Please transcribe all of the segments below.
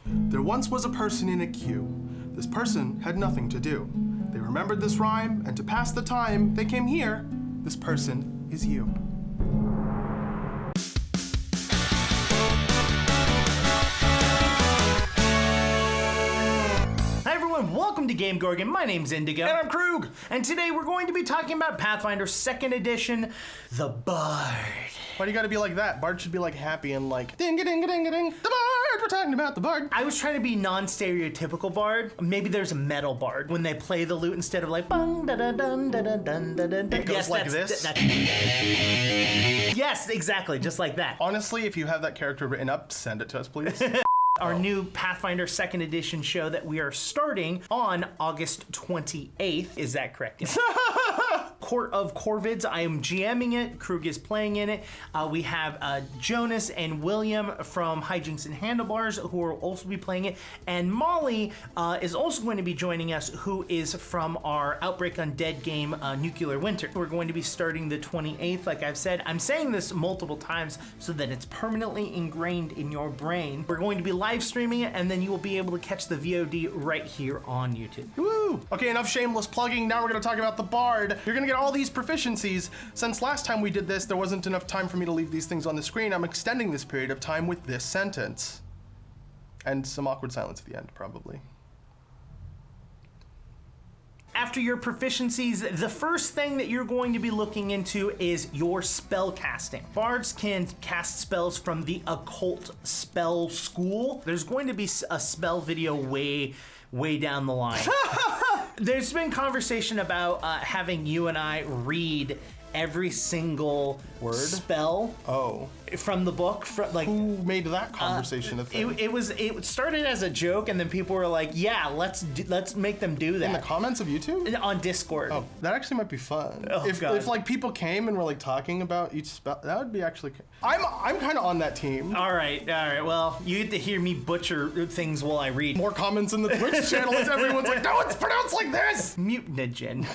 There once was a person in a queue. This person had nothing to do. They remembered this rhyme, and to pass the time, they came here. This person is you. Hi everyone, welcome to GameGorgon. My name's Indigo. And I'm Krug. And today we're going to be talking about Pathfinder 2nd Edition, the Bard. Why do you gotta be like that? Bard should be like happy and like, ding-a-ding-a-ding-a-ding, the Bard! We're talking about the Bard. I was trying to be non-stereotypical Bard. Maybe there's a metal Bard when they play the lute instead of like bung da da dun da da dun da dun. It goes like this? Yes, exactly, just like that. Honestly, if you have that character written up, send it to us, please. Our new Pathfinder 2nd Edition show that we are starting on August 28th. Is that correct? Yes. Court of Corvids. I am GMing it. Krug is playing in it. We have Jonas and William from Hijinks and Handlebars who will also be playing it. And Molly is also going to be joining us, who is from our Outbreak Undead game, Nuclear Winter. We're going to be starting the 28th, like I've said. I'm saying this multiple times so that it's permanently ingrained in your brain. We're going to be live streaming it, and then you will be able to catch the VOD right here on YouTube. Woo! Okay, enough shameless plugging. Now we're gonna talk about the Bard. You're gonna get all these proficiencies. Since last time we did this, there wasn't enough time for me to leave these things on the screen. I'm extending this period of time with this sentence. And some awkward silence at the end, probably. After your proficiencies, the first thing that you're going to be looking into is your spell casting. Bards can cast spells from the Occult spell school. There's going to be a spell video way down the line. There's been conversation about having you and I read every single spell from the book. Who made that conversation a thing? It started as a joke, and then people were like, "Yeah, let's make them do that." In the comments of YouTube? On Discord. Oh, that actually might be fun. Oh, if God. like people came and were like talking about each spell, that would be actually. I'm kind of on that team. All right. Well, you get to hear me butcher things while I read. More comments in the Twitch channel as everyone's like, "No, it's pronounced like this." Mutinogen.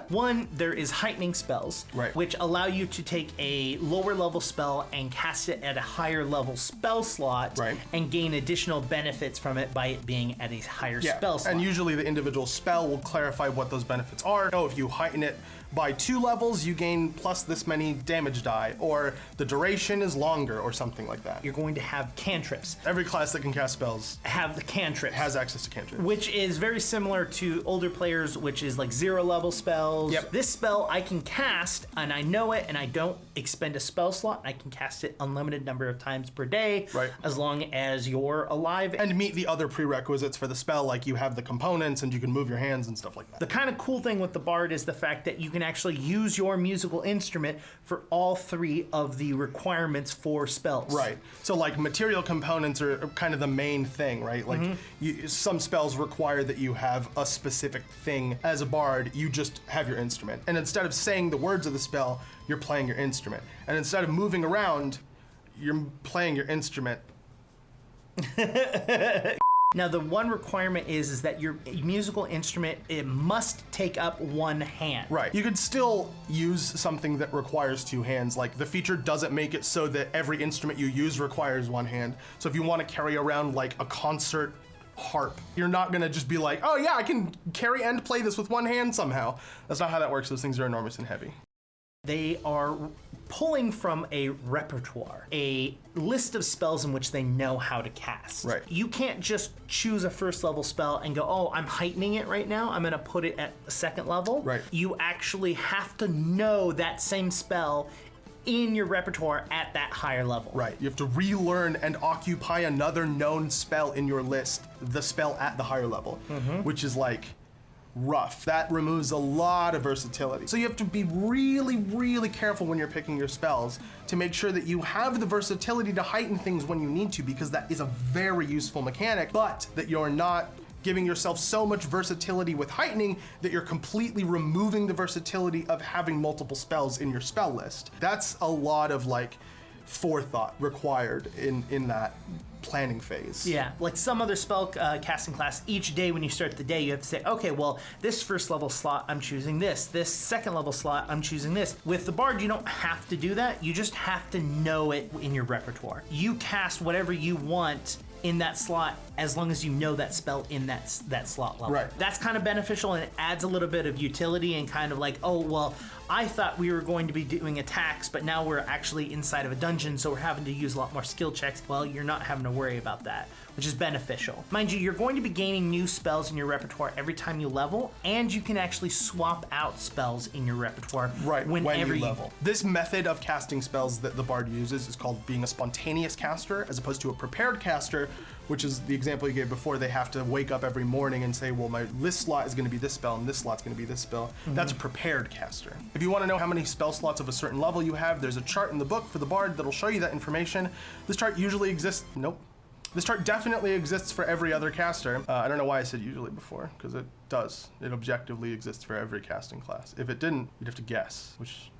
One, there is Heightening Spells, right, which allow you to take a lower level spell and cast it at a higher level spell slot, right, and gain additional benefits from it by it being at a higher spell slot. And usually the individual spell will clarify what those benefits are. Oh, if you heighten it by 2 levels, you gain plus this many damage die, or the duration is longer, or something like that. You're going to have cantrips. Every class that can cast spells have the cantrips. Has access to cantrips. Which is very similar to older players, which is like 0 level spells. Yep. This spell I can cast, and I know it, and I don't expend a spell slot. I can cast it unlimited number of times per day, right, as long as you're alive. And meet the other prerequisites for the spell, like you have the components and you can move your hands and stuff like that. The kind of cool thing with the Bard is the fact that you can actually use your musical instrument for all 3 of the requirements for spells. Right. So like material components are kind of the main thing, right? Like some spells require that you have a specific thing. As a Bard, you just have your instrument. And instead of saying the words of the spell, you're playing your instrument. And instead of moving around, you're playing your instrument. Now, the one requirement is that your musical instrument, it must take up 1 hand. Right. You could still use something that requires 2 hands. Like the feature doesn't make it so that every instrument you use requires 1 hand. So if you want to carry around like a concert harp, you're not gonna just be like, oh yeah, I can carry and play this with 1 hand somehow. That's not how that works. Those things are enormous and heavy. They are pulling from a repertoire, a list of spells in which they know how to cast. Right. You can't just choose a 1st level spell and go, oh, I'm heightening it right now, I'm gonna put it at a 2nd level. Right. You actually have to know that same spell in your repertoire at that higher level. Right. You have to relearn and occupy another known spell in your list, the spell at the higher level, which is like rough. That removes a lot of versatility. So you have to be really, really careful when you're picking your spells to make sure that you have the versatility to heighten things when you need to, because that is a very useful mechanic, but that you're not giving yourself so much versatility with heightening that you're completely removing the versatility of having multiple spells in your spell list. That's a lot of like forethought required in that planning phase. Yeah, like some other spell casting class, each day when you start the day, you have to say, okay, well, this first level slot, I'm choosing this. This second level slot, I'm choosing this. With the Bard, you don't have to do that. You just have to know it in your repertoire. You cast whatever you want in that slot as long as you know that spell in that slot level. Right. That's kind of beneficial, and it adds a little bit of utility and kind of like, oh, well, I thought we were going to be doing attacks, but now we're actually inside of a dungeon, so we're having to use a lot more skill checks. Well, you're not having to worry about that, which is beneficial. Mind you, you're going to be gaining new spells in your repertoire every time you level, and you can actually swap out spells in your repertoire whenever you level. This method of casting spells that the Bard uses is called being a spontaneous caster, as opposed to a prepared caster, which is the example you gave before. They have to wake up every morning and say, well, my list slot is going to be this spell and this slot's going to be this spell. That's a prepared caster. If you want to know how many spell slots of a certain level you have, there's a chart in the book for the Bard that'll show you that information. This chart usually exists. Nope. This chart definitely exists for every other caster. I don't know why I said usually before, because it does. It objectively exists for every casting class. If it didn't, you'd have to guess, which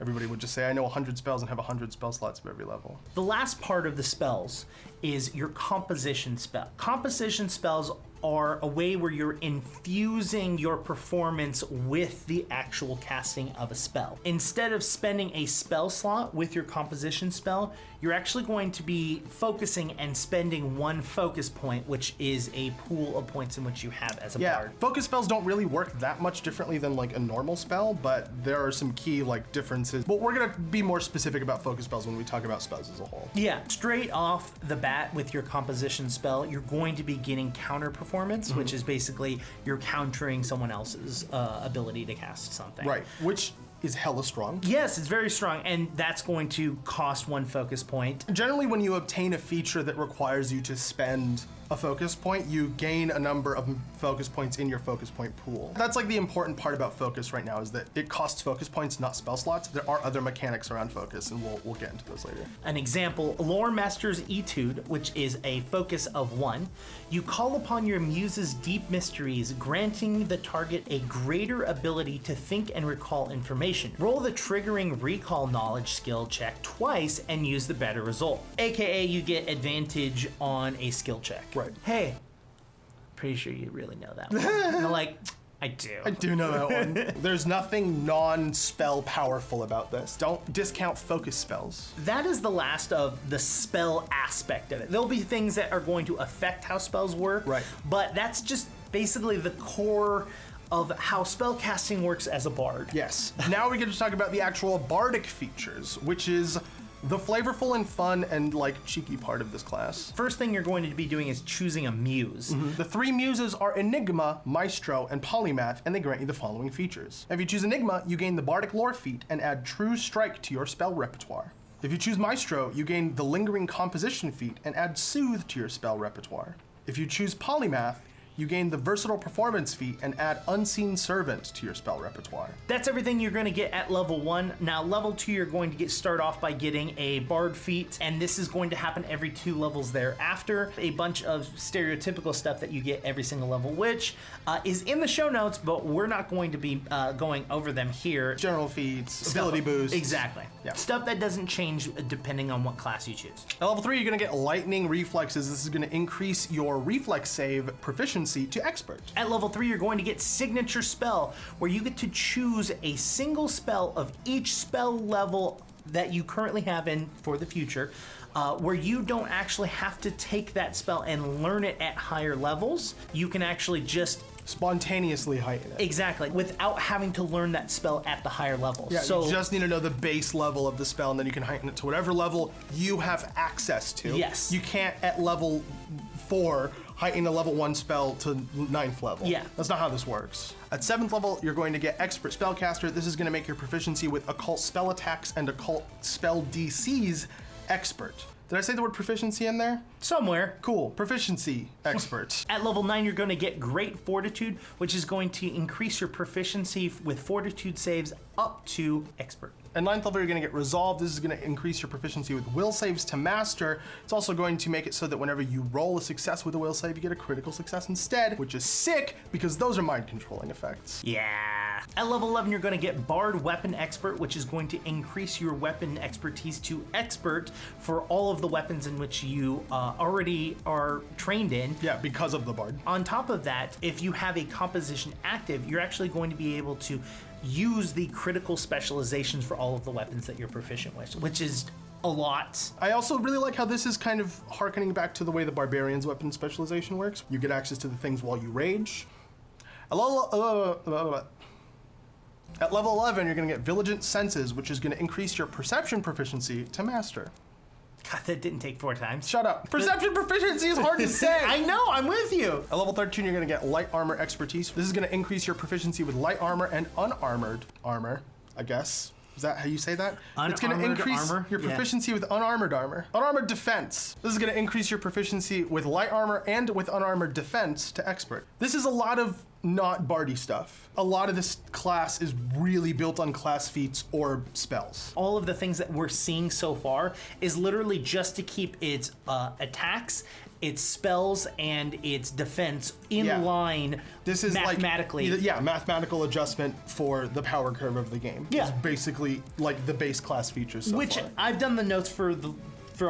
everybody would just say, I know 100 spells and have 100 spell slots for every level. The last part of the spells is your composition spell. Composition spells are a way where you're infusing your performance with the actual casting of a spell. Instead of spending a spell slot with your composition spell, you're actually going to be focusing and spending one focus point, which is a pool of points in which you have as a bard. Focus spells don't really work that much differently than like a normal spell, but there are some key like differences. But we're gonna be more specific about focus spells when we talk about spells as a whole. Yeah, straight off the bat with your composition spell, you're going to be getting counter performance, which is basically you're countering someone else's ability to cast something. Right, which is hella strong. Yes, it's very strong, and that's going to cost one focus point. Generally, when you obtain a feature that requires you to spend a focus point, you gain a number of focus points in your focus point pool. That's like the important part about focus right now, is that it costs focus points, not spell slots. There are other mechanics around focus, and we'll get into those later. An example, Lore Master's Etude, which is a focus of 1. You call upon your muse's deep mysteries, granting the target a greater ability to think and recall information. Roll the triggering recall knowledge skill check twice and use the better result. AKA you get advantage on a skill check. Right. Hey, pretty sure you really know that one. And I'm like, I do know that one. There's nothing non-spell powerful about this. Don't discount focus spells. That is the last of the spell aspect of it. There'll be things that are going to affect how spells work, right? But that's just basically the core of how spellcasting works as a bard. Yes. Now we get to talk about the actual bardic features, which is the flavorful and fun and like cheeky part of this class. First thing you're going to be doing is choosing a muse. The 3 muses are Enigma, Maestro, and Polymath, and they grant you the following features. If you choose Enigma, you gain the Bardic Lore feat and add True Strike to your spell repertoire. If you choose Maestro, you gain the Lingering Composition feat and add Soothe to your spell repertoire. If you choose Polymath, you gain the Versatile Performance feat and add Unseen Servant to your spell repertoire. That's everything you're going to get at level 1. Now, level 2, you're going to start off by getting a Bard feat, and this is going to happen every 2 levels thereafter. A bunch of stereotypical stuff that you get every single level, which is in the show notes, but we're not going to be going over them here. General feats, ability boosts. Exactly. Yeah. Stuff that doesn't change depending on what class you choose. At level 3, you're going to get Lightning Reflexes. This is going to increase your reflex save proficiency to expert. At level 3, you're going to get Signature Spell, where you get to choose a single spell of each spell level that you currently have in for the future, where you don't actually have to take that spell and learn it at higher levels. You can actually just spontaneously heighten it. Exactly, without having to learn that spell at the higher level. Yeah, so you just need to know the base level of the spell, and then you can heighten it to whatever level you have access to. Yes. You can't at level 4 heighten a level 1 spell to 9th level. Yeah. That's not how this works. At 7th level, you're going to get Expert Spellcaster. This is going to make your proficiency with Occult spell attacks and Occult spell DCs expert. Did I say the word proficiency in there? Somewhere. Cool. Proficiency expert. At level 9, you're going to get Great Fortitude, which is going to increase your proficiency with Fortitude saves up to expert. At 9th level, you're gonna get Resolve. This is gonna increase your proficiency with will saves to master. It's also going to make it so that whenever you roll a success with a will save, you get a critical success instead, which is sick because those are mind controlling effects. Yeah. At level 11, you're going to get Bard Weapon Expert, which is going to increase your weapon expertise to Expert for all of the weapons in which you already are trained in. Yeah, because of the Bard. On top of that, if you have a composition active, you're actually going to be able to use the critical specializations for all of the weapons that you're proficient with, which is a lot. I also really like how this is kind of harkening back to the way the Barbarians weapon specialization works. You get access to the things while you rage. At level 11, you're going to get Vigilant Senses, which is going to increase your perception proficiency to master. God, that didn't take 4 times. Shut up. Perception proficiency is hard to say. I know, I'm with you. At level 13, you're going to get Light Armor Expertise. This is going to increase your proficiency with light armor and unarmored armor, I guess. Is that how you say that? It's going to increase your proficiency with unarmored armor. Unarmored defense. This is going to increase your proficiency with light armor and with unarmored defense to expert. This is a lot of not bardy stuff. A lot of this class is really built on class feats or spells. All of the things that we're seeing so far is literally just to keep its attacks, its spells, and its defense in line. This is mathematically. Mathematical adjustment for the power curve of the game. Yeah. It's basically like the base class features so Which far. I've done the notes for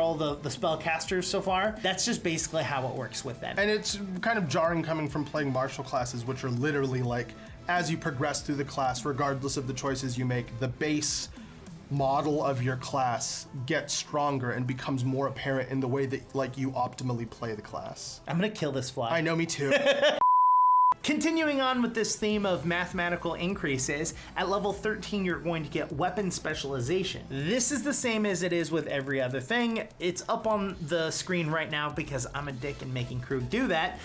all the spellcasters so far. That's just basically how it works with them. And it's kind of jarring coming from playing martial classes, which are literally like, as you progress through the class, regardless of the choices you make, the base model of your class gets stronger and becomes more apparent in the way that like you optimally play the class. I'm gonna kill this fly. I know, me too. Continuing on with this theme of mathematical increases, at level 13 you're going to get weapon specialization. This is the same as it is with every other thing. It's up on the screen right now because I'm a dick and making Krug do that,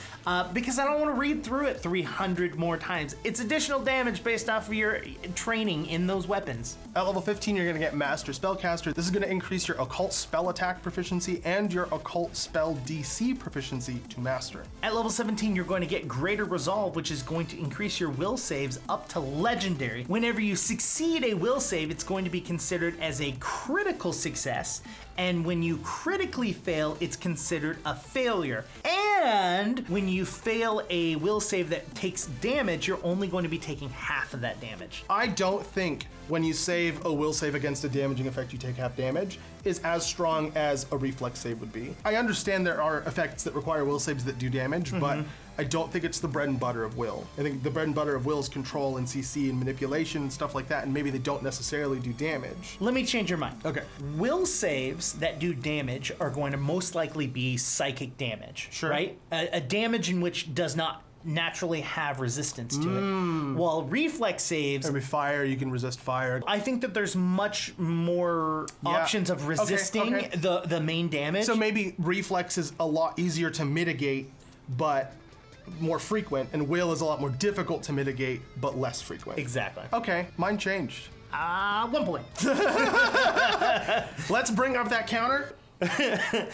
because I don't want to read through it 300 more times. It's additional damage based off of your training in those weapons. At level 15 you're going to get Master Spellcaster. This is going to increase your occult spell attack proficiency and your occult spell DC proficiency to master. At level 17 you're going to get Greater Resolve, which is going to increase your will saves up to legendary. Whenever you succeed a will save, it's going to be considered as a critical success, and when you critically fail, it's considered a failure. And when you fail a will save that takes damage, you're only going to be taking half of that damage. I don't think when you save a will save against a damaging effect you take half damage is as strong as a reflex save would be. I understand there are effects that require will saves that do damage, but I don't think it's the bread and butter of will. I think the bread and butter of will is control and CC and manipulation and stuff like that, and maybe they don't necessarily do damage. Let me change your mind. Okay. Will saves that do damage are going to most likely be psychic damage, Sure. right? A damage in which does not naturally have resistance to it. While reflex saves, Maybe fire, you can resist fire. I think that there's much more options of resisting the main damage. So maybe reflex is a lot easier to mitigate, but more frequent, and will is a lot more difficult to mitigate, but less frequent. Exactly. Okay, mine changed. 1 point. Let's bring up that counter.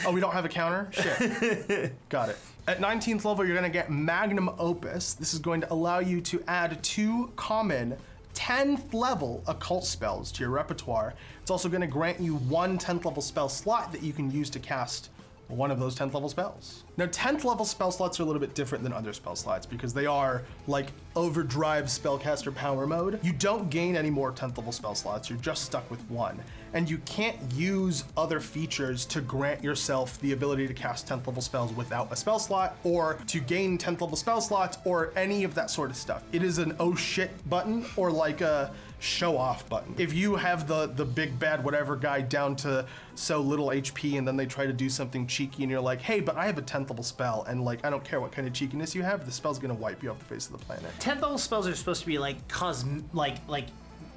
Oh, we don't have a counter? Shit. Got it. At 19th level, you're gonna get Magnum Opus. This is going to allow you to add 2 common 10th level occult spells to your repertoire. It's also gonna grant you 1 10th level spell slot that you can use to cast one of those 10th level spells. Now, 10th level spell slots are a little bit different than other spell slots because they are like overdrive spellcaster power mode. You don't gain any more 10th level spell slots, you're just stuck with 1. And you can't use other features to grant yourself the ability to cast 10th level spells without a spell slot, or to gain 10th level spell slots, or any of that sort of stuff. It is an oh shit button, or like a show off button. If you have the big bad whatever guy down to so little HP and then they try to do something cheeky and you're like, hey, but I have a 10th level spell, and like I don't care what kind of cheekiness you have, the spell's gonna wipe you off the face of the planet. 10th level spells are supposed to be like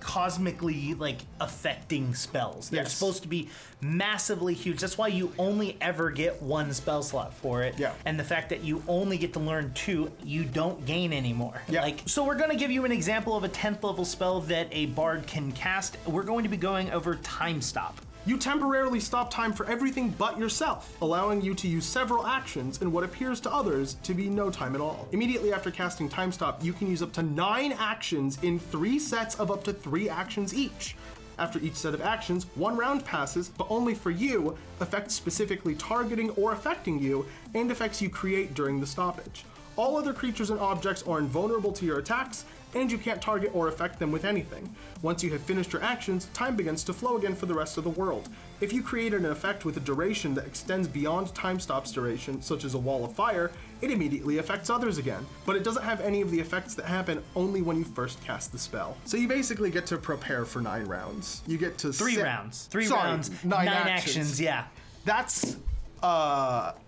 cosmically like affecting spells. They're supposed to be massively huge. That's why you only ever get 1 spell slot for it. Yeah. And the fact that you only get to learn 2, you don't gain anymore. Yeah. So we're gonna give you an example of a 10th level spell that a bard can cast. We're going to be going over Time Stop. You temporarily stop time for everything but yourself, allowing you to use several actions in what appears to others to be no time at all. Immediately after casting Time Stop, you can use up to 9 actions in 3 sets of up to 3 actions each. After each set of actions, 1 round passes, but only for you, effects specifically targeting or affecting you, and effects you create during the stoppage. All other creatures and objects are invulnerable to your attacks, and you can't target or affect them with anything. Once you have finished your actions, time begins to flow again for the rest of the world. If you created an effect with a duration that extends beyond time stop's duration, such as a wall of fire, it immediately affects others again, but it doesn't have any of the effects that happen only when you first cast the spell. So you basically get to prepare for 9 rounds. You get to 3 rounds. 3 Sorry, rounds, 9 actions, yeah. That's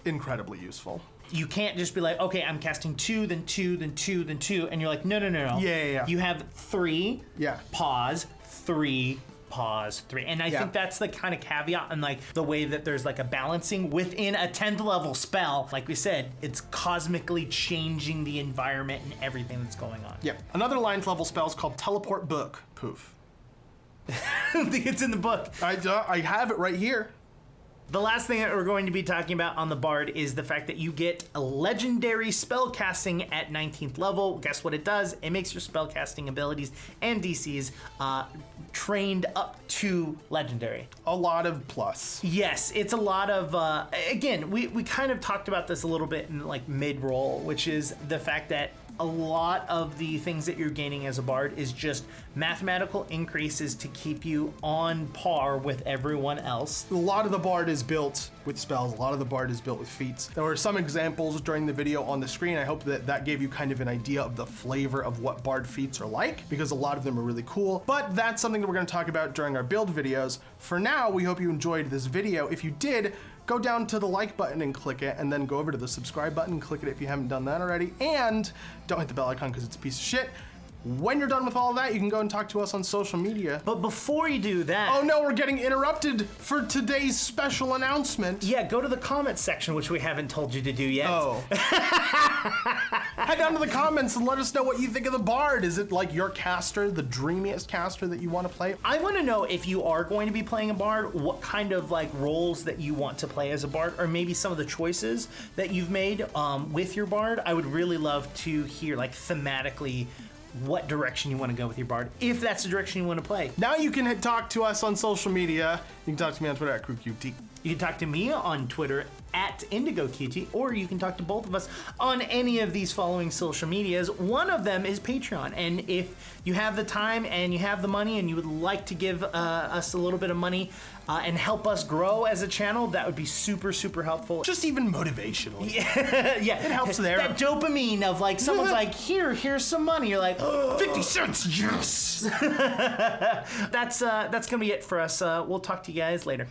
incredibly useful. You can't just be like, okay, I'm casting 2, then 2, then 2, then 2, and you're like, no. Yeah. You have 3, Yeah. pause, 3, pause, 3. And I think that's the kind of caveat and like the way that there's like a balancing within a 10th level spell. Like we said, it's cosmically changing the environment and everything that's going on. Yeah. Another 9th level spell is called Teleport Book. Poof. I don't think it's in the book. I have it right here. The last thing that we're going to be talking about on the Bard is the fact that you get a legendary spellcasting at 19th level. Guess what it does? It makes your spellcasting abilities and DCs trained up to legendary. A lot of plus. Yes, it's a lot of, again, we kind of talked about this a little bit in like mid-roll, which is the fact that a lot of the things that you're gaining as a bard is just mathematical increases to keep you on par with everyone else. A lot of the bard is built with spells. A lot of the bard is built with feats. There were some examples during the video on the screen. I hope that gave you kind of an idea of the flavor of what bard feats are like, because a lot of them are really cool. But that's something that we're going to talk about during our build videos. For now, we hope you enjoyed this video. If you did, go down to the like button and click it, and then go over to the subscribe button and click it if you haven't done that already. And don't hit the bell icon because it's a piece of shit. When you're done with all of that, you can go and talk to us on social media. But before you do that... Oh no, we're getting interrupted for today's special announcement. Yeah, go to the comments section, which we haven't told you to do yet. Oh. Head down to the comments and let us know what you think of the Bard. Is it like your caster, the dreamiest caster that you want to play? I want to know if you are going to be playing a Bard, what kind of like roles that you want to play as a Bard, or maybe some of the choices that you've made with your Bard. I would really love to hear like thematically what direction you want to go with your Bard, if that's the direction you want to play. Now you can talk to us on social media. You can talk to me on Twitter at CrewQT. You can talk to me on Twitter at IndigoQT, or you can talk to both of us on any of these following social medias. One of them is Patreon, and if you have the time and you have the money and you would like to give us a little bit of money and help us grow as a channel, that would be super, super helpful. Just even motivationally. Yeah, it helps there. That dopamine of like, someone's like, here's some money. You're like, 50 cents, yes! That's gonna be it for us. We'll talk to you guys later.